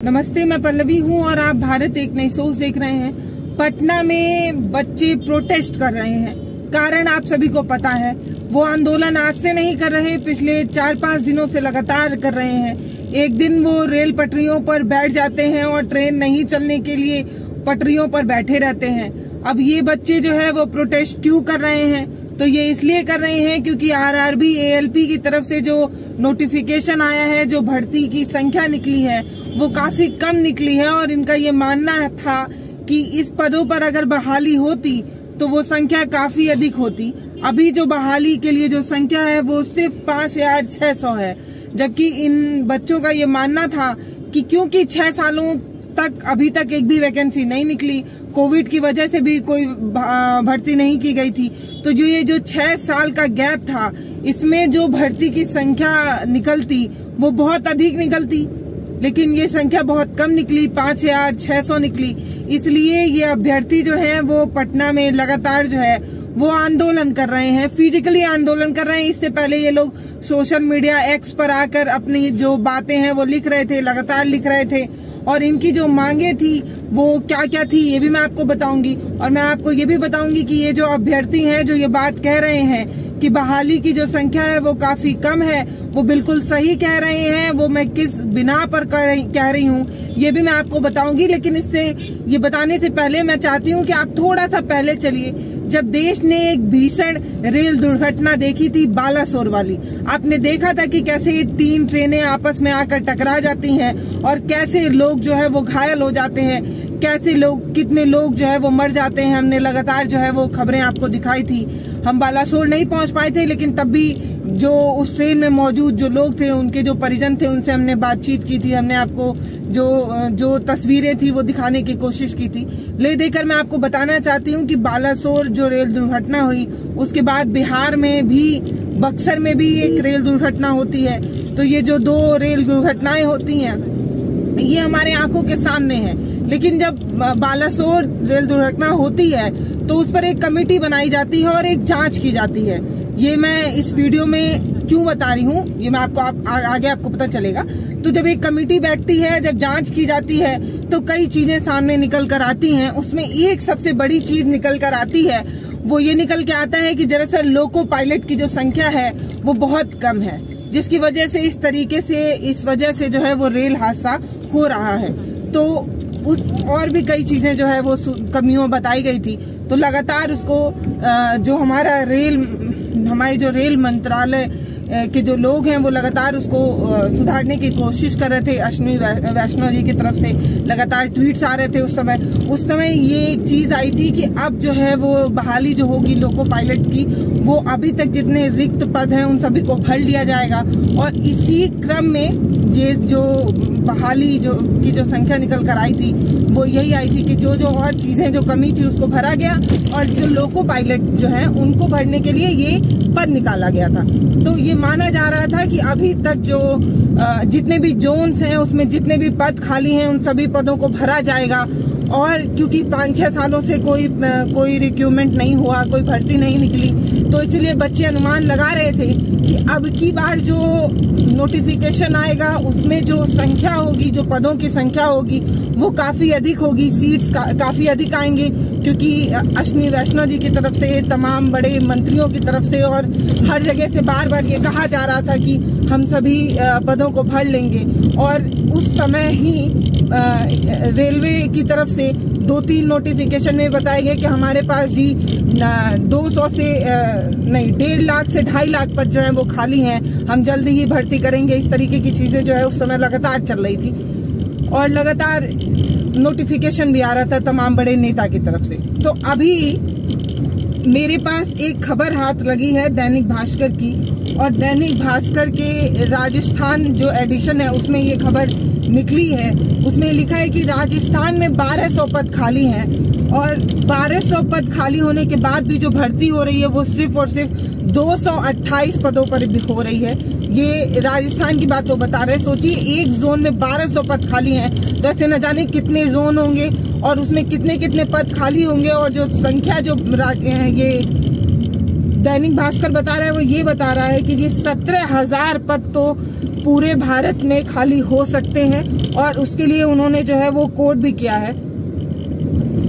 नमस्ते, मैं पल्लवी हूँ और आप भारत एक नई सोच देख रहे हैं। पटना में बच्चे प्रोटेस्ट कर रहे हैं। कारण आप सभी को पता है। वो आंदोलन आज से नहीं कर रहे, पिछले 4-5 दिनों से लगातार कर रहे हैं। एक दिन वो रेल पटरियों पर बैठ जाते हैं और ट्रेन नहीं चलने के लिए पटरियों पर बैठे रहते हैं। अब ये बच्चे जो है वो प्रोटेस्ट क्यों कर रहे हैं? तो ये इसलिए कर रहे हैं क्योंकि आरआरबी एएलपी की तरफ से जो नोटिफिकेशन आया है, जो भर्ती की संख्या निकली है वो काफी कम निकली है और इनका ये मानना था कि इस पदों पर अगर बहाली होती तो वो संख्या काफी अधिक होती। अभी जो बहाली के लिए जो संख्या है वो सिर्फ 5,600 है, जबकि इन बच्चों का ये मानना था कि क्योंकि 6 सालों तक अभी तक एक भी वैकेंसी नहीं निकली, कोविड की वजह से भी कोई भर्ती नहीं की गई थी, तो जो 6 साल का गैप था इसमें जो भर्ती की संख्या निकलती वो बहुत अधिक निकलती, लेकिन ये संख्या बहुत कम निकली, 5,600 निकली। इसलिए ये अभ्यर्थी जो है वो पटना में लगातार जो है वो आंदोलन कर रहे हैं, फिजिकली आंदोलन कर रहे हैं। इससे पहले ये लोग सोशल मीडिया एक्स पर आकर अपनी जो बातें हैं वो लिख रहे थे, लगातार लिख रहे थे, और इनकी जो मांगे थी वो क्या क्या थी ये भी मैं आपको बताऊंगी। और मैं आपको ये भी बताऊंगी कि ये जो अभ्यर्थी हैं जो ये बात कह रहे हैं कि बहाली की जो संख्या है वो काफी कम है, वो बिल्कुल सही कह रहे हैं। वो मैं किस बिना पर कह रही हूँ ये भी मैं आपको बताऊंगी, लेकिन इससे ये बताने से पहले मैं चाहती हूँ कि आप थोड़ा सा पहले चलिए, जब देश ने एक भीषण रेल दुर्घटना देखी थी बालासोर वाली। आपने देखा था कि कैसे 3 ट्रेनें आपस में आकर टकरा जाती हैं और कैसे लोग जो है वो घायल हो जाते हैं, कैसे लोग, कितने लोग जो है वो मर जाते हैं। हमने लगातार जो है वो खबरें आपको दिखाई थी। हम बालासोर नहीं पहुंच पाए थे, लेकिन तब भी जो उस ट्रेन में मौजूद जो लोग थे, उनके जो परिजन थे, उनसे हमने बातचीत की थी। हमने आपको जो तस्वीरें थी वो दिखाने की कोशिश की थी। ले देकर मैं आपको बताना चाहती हूँ कि बालासोर जो रेल दुर्घटना हुई उसके बाद बिहार में भी, बक्सर में भी एक रेल दुर्घटना होती है। तो ये जो 2 रेल दुर्घटनाएं होती हैं ये हमारे आंखों के सामने है। लेकिन जब बालासोर रेल दुर्घटना होती है तो उस पर एक कमेटी बनाई जाती है और एक जांच की जाती है। ये मैं इस वीडियो में क्यों बता रही हूँ ये मैं आपको आगे आपको पता चलेगा। तो जब एक कमेटी बैठती है, जब जांच की जाती है तो कई चीजें सामने निकल कर आती हैं। उसमें एक सबसे बड़ी चीज निकल कर आती है, वो ये निकल के आता है कि दरअसल लोको पायलट की जो संख्या है वो बहुत कम है, जिसकी वजह से इस वजह से जो है वो रेल हादसा हो रहा है। तो और भी कई चीजें जो है वो कमियों बताई गई थी। तो लगातार उसको जो हमारे जो रेल मंत्रालय के जो लोग हैं वो लगातार उसको सुधारने की कोशिश कर रहे थे। अश्विनी वैष्णव जी की तरफ से लगातार ट्वीट्स आ रहे थे। उस समय ये एक चीज आई थी कि अब जो है वो बहाली जो होगी लोको पायलट की, वो अभी तक जितने रिक्त पद हैं उन सभी को भर लिया जाएगा। और इसी क्रम में ये जो बहाली की जो संख्या निकल कर आई थी वो यही आई थी कि जो और चीजें जो कमी थी उसको भरा गया, और जो लोको पायलट जो है उनको भरने के लिए ये पद निकाला गया था। तो ये माना जा रहा था कि अभी तक जो जितने भी जोन्स हैं उसमें जितने भी पद खाली हैं उन सभी पदों को भरा जाएगा। और क्योंकि 5-6 सालों से कोई रिक्रूटमेंट नहीं हुआ, कोई भर्ती नहीं निकली, तो इसलिए बच्चे अनुमान लगा रहे थे कि अब की बार जो नोटिफिकेशन आएगा उसमें जो संख्या होगी, जो पदों की संख्या होगी वो काफी अधिक होगी, सीट्स काफी अधिक आएंगे। क्योंकि अश्विनी वैष्णव जी की तरफ से, तमाम बड़े मंत्रियों की तरफ से और हर जगह से बार बार ये कहा जा रहा था कि हम सभी पदों को भर लेंगे। और उस समय ही रेलवे की तरफ से 2-3 नोटिफिकेशन में बताया गया कि हमारे पास ही 200 से 1.5 लाख से 2.5 लाख पद जो है वो खाली हैं, हम जल्दी ही भर्ती करेंगे। इस तरीके की चीजें जो है उस समय लगातार चल रही थी और लगातार नोटिफिकेशन भी आ रहा था तमाम बड़े नेता की तरफ से। तो अभी मेरे पास एक खबर हाथ लगी है दैनिक भास्कर की, और दैनिक भास्कर के राजस्थान जो एडिशन है उसमें ये खबर निकली है। उसमें लिखा है कि राजस्थान में 1200 पद खाली हैं, और 1200 पद खाली होने के बाद भी जो भर्ती हो रही है वो सिर्फ और सिर्फ 228 पदों पर भी हो रही है। ये राजस्थान की बात वो बता रहे हैं। सोचिए, एक जोन में 1200 पद खाली हैं, तो ऐसे न जाने कितने जोन होंगे और उसमें कितने कितने पद खाली होंगे। और जो संख्या जो ये दैनिक भास्कर बता रहा है वो ये बता रहा है कि ये 17,000 पद तो पूरे भारत में खाली हो सकते हैं। और उसके लिए उन्होंने जो है वो कोट भी किया है,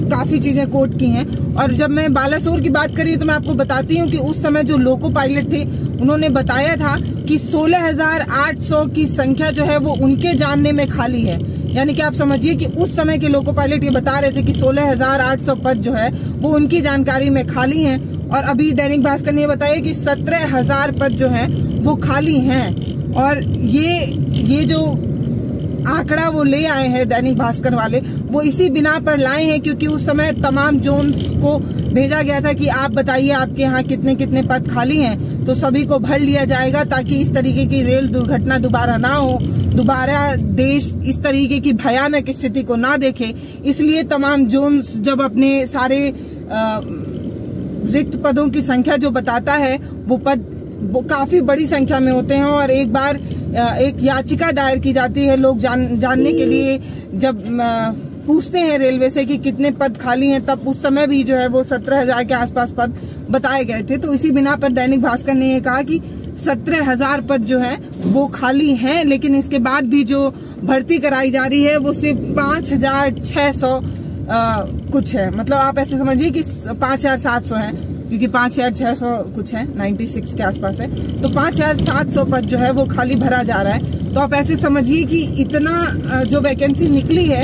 काफी चीजें कोट की हैं। और जब मैं बालासोर की बात करी तो मैं आपको बताती हूँ कि उस समय जो लोको पायलट थे उन्होंने बताया था कि 16,800 की संख्या जो है वो उनके जानने में खाली है। यानी कि आप समझिए कि उस समय के लोको पायलट ये बता रहे थे कि 16,800 पद जो है वो उनकी जानकारी में खाली हैं। और अभी दैनिक भास्कर ने बताया कि 17,000 पद जो है वो खाली हैं। और ये जो आंकड़ा वो ले आए हैं दैनिक भास्कर वाले, वो इसी बिना पर लाए हैं क्योंकि उस समय तमाम जोन को भेजा गया था कि आप बताइए आपके यहाँ कितने कितने पद खाली हैं, तो सभी को भर लिया जाएगा ताकि इस तरीके की रेल दुर्घटना दोबारा ना हो, दोबारा देश इस तरीके की भयानक स्थिति को ना देखे। इसलिए तमाम जोन जब अपने सारे रिक्त पदों की संख्या जो बताता है वो पद वो काफी बड़ी संख्या में होते हैं। और एक बार एक याचिका दायर की जाती है लोग जानने के लिए, जब पूछते हैं रेलवे से कि कितने पद खाली हैं, तब उस समय भी जो है वो 17,000 के आसपास पद बताए गए थे। तो इसी बिना पर दैनिक भास्कर ने ये कहा कि 17,000 पद जो है वो खाली हैं, लेकिन इसके बाद भी जो भर्ती कराई जा रही है वो सिर्फ 5,600 कुछ है। मतलब आप ऐसे समझिए कि 5,700 है, क्योंकि 5,600 कुछ है, 96 के आसपास है, तो 5,700 पद जो है वो खाली भरा जा रहा है। तो आप ऐसे समझिए कि इतना जो वैकेंसी निकली है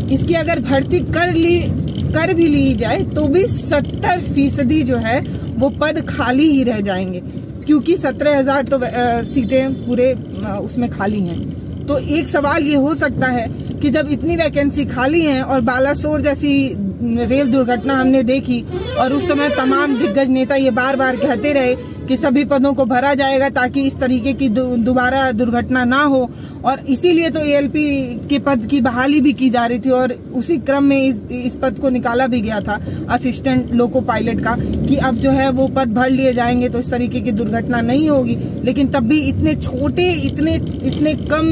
इसकी अगर भर्ती कर भी ली जाए तो भी 70% जो है वो पद खाली ही रह जाएंगे, क्योंकि 17,000 तो सीटें पूरे उसमें खाली हैं। तो एक सवाल ये हो सकता है कि जब इतनी वैकेंसी खाली है और बालासोर जैसी रेल दुर्घटना हमने देखी और उस समय तमाम दिग्गज नेता ये बार बार कहते रहे कि सभी पदों को भरा जाएगा ताकि इस तरीके की दोबारा दुर्घटना ना हो, और इसीलिए तो एएलपी के पद की बहाली भी की जा रही थी और उसी क्रम में इस पद को निकाला भी गया था असिस्टेंट लोको पायलट का, कि अब जो है वो पद भर लिए जाएंगे तो इस तरीके की दुर्घटना नहीं होगी। लेकिन तब भी इतने छोटे इतने कम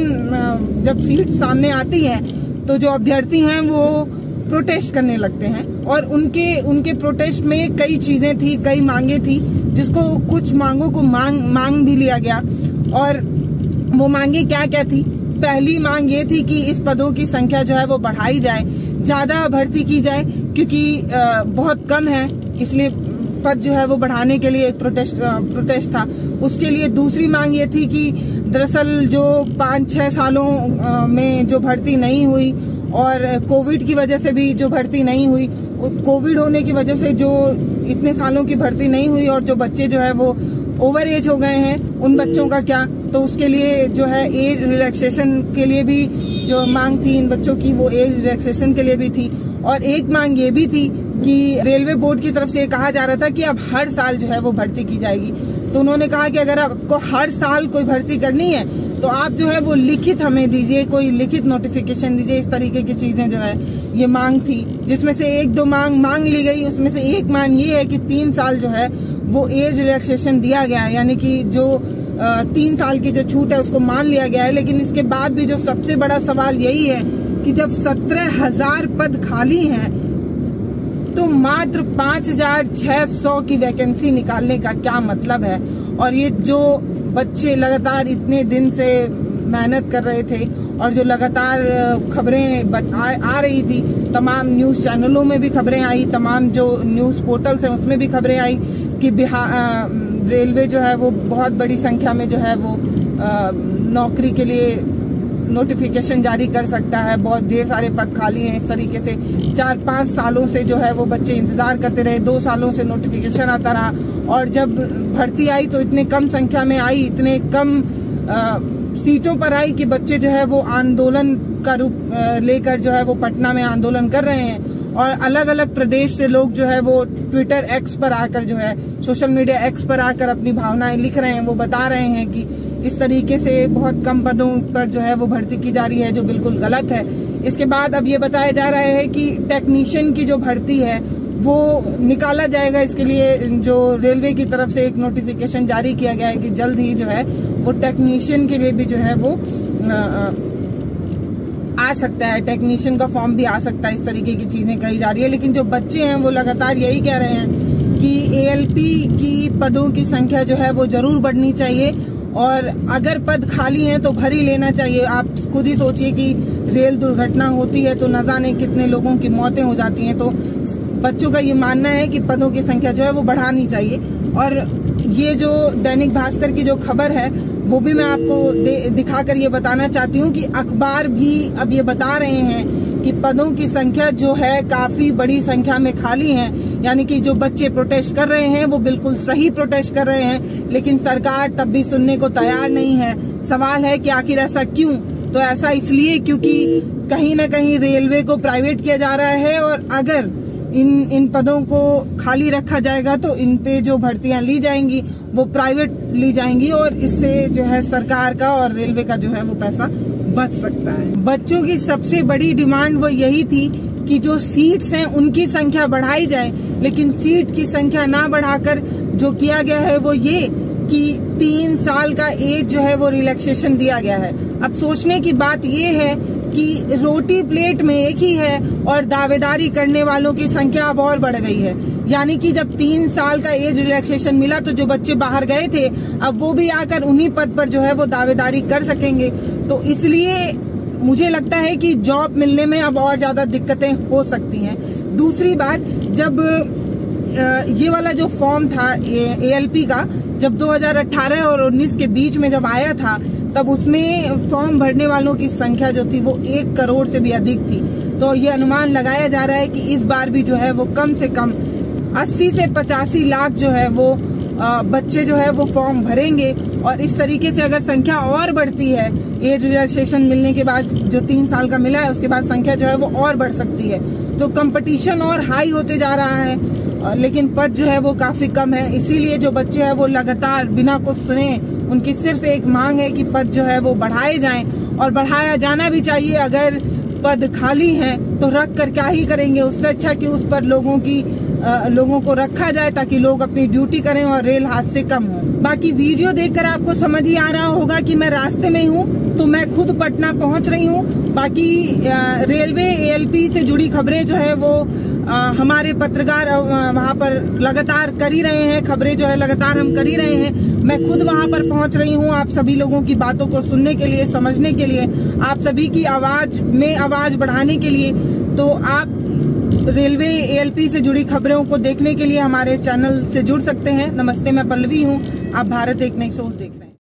जब सीट सामने आती है तो जो अभ्यर्थी हैं वो प्रोटेस्ट करने लगते हैं। और उनके प्रोटेस्ट में कई चीजें थी, कई मांगे थी, जिसको कुछ मांगों को मांग भी लिया गया। और वो मांगे क्या थी? पहली मांग ये थी कि इस पदों की संख्या जो है वो बढ़ाई जाए, ज्यादा भर्ती की जाए, क्योंकि बहुत कम है, इसलिए पद जो है वो बढ़ाने के लिए एक प्रोटेस्ट था। उसके लिए दूसरी मांग ये थी कि दरअसल जो 5-6 सालों में जो भर्ती नहीं हुई और कोविड की वजह से भी जो भर्ती नहीं हुई, कोविड होने की वजह से जो इतने सालों की भर्ती नहीं हुई और जो बच्चे जो है वो ओवर एज हो गए हैं, उन बच्चों का क्या? तो उसके लिए जो है एज रिलैक्सेशन के लिए भी जो मांग थी इन बच्चों की, वो एज रिलैक्सेशन के लिए भी थी। और एक मांग ये भी थी कि रेलवे बोर्ड की तरफ से ये कहा जा रहा था कि अब हर साल जो है वो भर्ती की जाएगी। तो उन्होंने कहा कि अगर आपको हर साल कोई भर्ती करनी है तो आप जो है वो लिखित हमें दीजिए, कोई लिखित नोटिफिकेशन दीजिए। इस तरीके की चीजें जो है ये मांग थी, जिसमें से 1-2 मांग ली गई। उसमें से एक मांग ये है कि 3 साल जो है वो एज रिलैक्सेशन दिया गया है, यानी कि जो 3 साल की जो छूट है उसको मान लिया गया है। लेकिन इसके बाद भी जो सबसे बड़ा सवाल यही है कि जब 17,000 पद खाली हैं तो मात्र 5,600 की वैकेंसी निकालने का क्या मतलब है? और ये जो बच्चे लगातार इतने दिन से मेहनत कर रहे थे और जो लगातार खबरें आ रही थी, तमाम न्यूज़ चैनलों में भी खबरें आई, तमाम जो न्यूज़ पोर्टल्स हैं उसमें भी खबरें आई कि रेलवे जो है वो बहुत बड़ी संख्या में जो है वो नौकरी के लिए नोटिफिकेशन जारी कर सकता है, बहुत ढेर सारे पद खाली हैं। इस तरीके से 4-5 सालों से जो है वो बच्चे इंतजार करते रहे, 2 सालों से नोटिफिकेशन आता रहा, और जब भर्ती आई तो इतने कम संख्या में आई, इतने कम सीटों पर आई कि बच्चे जो है वो आंदोलन का रूप लेकर जो है वो पटना में आंदोलन कर रहे हैं। और अलग अलग प्रदेश से लोग जो है वो ट्विटर एक्स पर आकर जो है सोशल मीडिया एक्स पर आकर अपनी भावनाएं लिख रहे हैं। वो बता रहे हैं कि इस तरीके से बहुत कम पदों पर जो है वो भर्ती की जा रही है, जो बिल्कुल गलत है। इसके बाद अब ये बताया जा रहा है कि टेक्नीशियन की जो भर्ती है वो निकाला जाएगा। इसके लिए जो रेलवे की तरफ से एक नोटिफिकेशन जारी किया गया है कि जल्द ही जो है वो टेक्नीशियन के लिए भी जो है वो आ सकता है, टेक्नीशियन का फॉर्म भी आ सकता है। इस तरीके की चीजें कही जा रही है। लेकिन जो बच्चे हैं वो लगातार यही कह रहे हैं कि एएलपी की पदों की संख्या जो है वो जरूर बढ़नी चाहिए और अगर पद खाली हैं तो भर ही लेना चाहिए। आप खुद ही सोचिए कि रेल दुर्घटना होती है तो न जाने कितने लोगों की मौतें हो जाती हैं। तो बच्चों का ये मानना है कि पदों की संख्या जो है वो बढ़ानी चाहिए। और ये जो दैनिक भास्कर की जो खबर है वो भी मैं आपको दिखाकर ये बताना चाहती हूँ कि अखबार भी अब ये बता रहे हैं कि पदों की संख्या जो है काफी बड़ी संख्या में खाली है। यानी कि जो बच्चे प्रोटेस्ट कर रहे हैं वो बिल्कुल सही प्रोटेस्ट कर रहे हैं, लेकिन सरकार तब भी सुनने को तैयार नहीं है। सवाल है कि आखिर ऐसा क्यों? तो ऐसा इसलिए क्योंकि कहीं ना कहीं रेलवे को प्राइवेट किया जा रहा है, और अगर इन पदों को खाली रखा जाएगा तो इन पे जो भर्तियां ली जाएंगी वो प्राइवेट ली जाएंगी, और इससे जो है सरकार का और रेलवे का जो है वो पैसा बच सकता है। बच्चों की सबसे बड़ी डिमांड वो यही थी कि जो सीट्स हैं उनकी संख्या बढ़ाई जाए, लेकिन सीट की संख्या ना बढ़ाकर जो किया गया है वो ये कि 3 साल का एज जो है वो रिलैक्सेशन दिया गया है। अब सोचने की बात ये है कि रोटी प्लेट में एक ही है और दावेदारी करने वालों की संख्या अब और बढ़ गई है। यानी कि जब 3 साल का एज रिलैक्सेशन मिला तो जो बच्चे बाहर गए थे अब वो भी आकर उन्हीं पद पर जो है वो दावेदारी कर सकेंगे। तो इसलिए मुझे लगता है कि जॉब मिलने में अब और ज्यादा दिक्कतें हो सकती हैं। दूसरी बात, जब ये वाला जो फॉर्म था ALP का, जब 2018 और 19 के बीच में जब आया था तब उसमें फॉर्म भरने वालों की संख्या जो थी वो 1 करोड़ से भी अधिक थी। तो ये अनुमान लगाया जा रहा है कि इस बार भी जो है वो कम से कम 80 से 85 लाख जो है वो बच्चे जो है वो फॉर्म भरेंगे। और इस तरीके से अगर संख्या और बढ़ती है, एज रिलैक्सेशन मिलने के बाद जो 3 साल का मिला है उसके बाद संख्या जो है वो और बढ़ सकती है। तो कंपटीशन और हाई होते जा रहा है, लेकिन पद जो है वो काफी कम है। इसीलिए जो बच्चे हैं वो लगातार बिना कुछ सुने, उनकी सिर्फ एक मांग है कि पद जो है वो बढ़ाए जाएं, और बढ़ाया जाना भी चाहिए। अगर पद खाली हैं तो रख कर क्या ही करेंगे, उससे अच्छा कि उस पर लोगों को रखा जाए ताकि लोग अपनी ड्यूटी करें और रेल हादसे कम हो। बाकी वीडियो देखकर आपको समझ ही आ रहा होगा कि मैं रास्ते में हूँ, तो मैं खुद पटना पहुँच रही हूँ। बाकी रेलवे ALP से जुड़ी खबरें जो है वो हमारे पत्रकार वहाँ पर लगातार कर ही रहे हैं, खबरें जो है लगातार हम कर ही रहे हैं। मैं खुद वहाँ पर पहुँच रही हूँ आप सभी लोगों की बातों को सुनने के लिए, समझने के लिए, आप सभी की आवाज में आवाज बढ़ाने के लिए। तो आप रेलवे ALP से जुड़ी खबरों को देखने के लिए हमारे चैनल से जुड़ सकते हैं। नमस्ते, मैं पल्लवी हूँ, आप भारत एक नई सोच देख रहे हैं।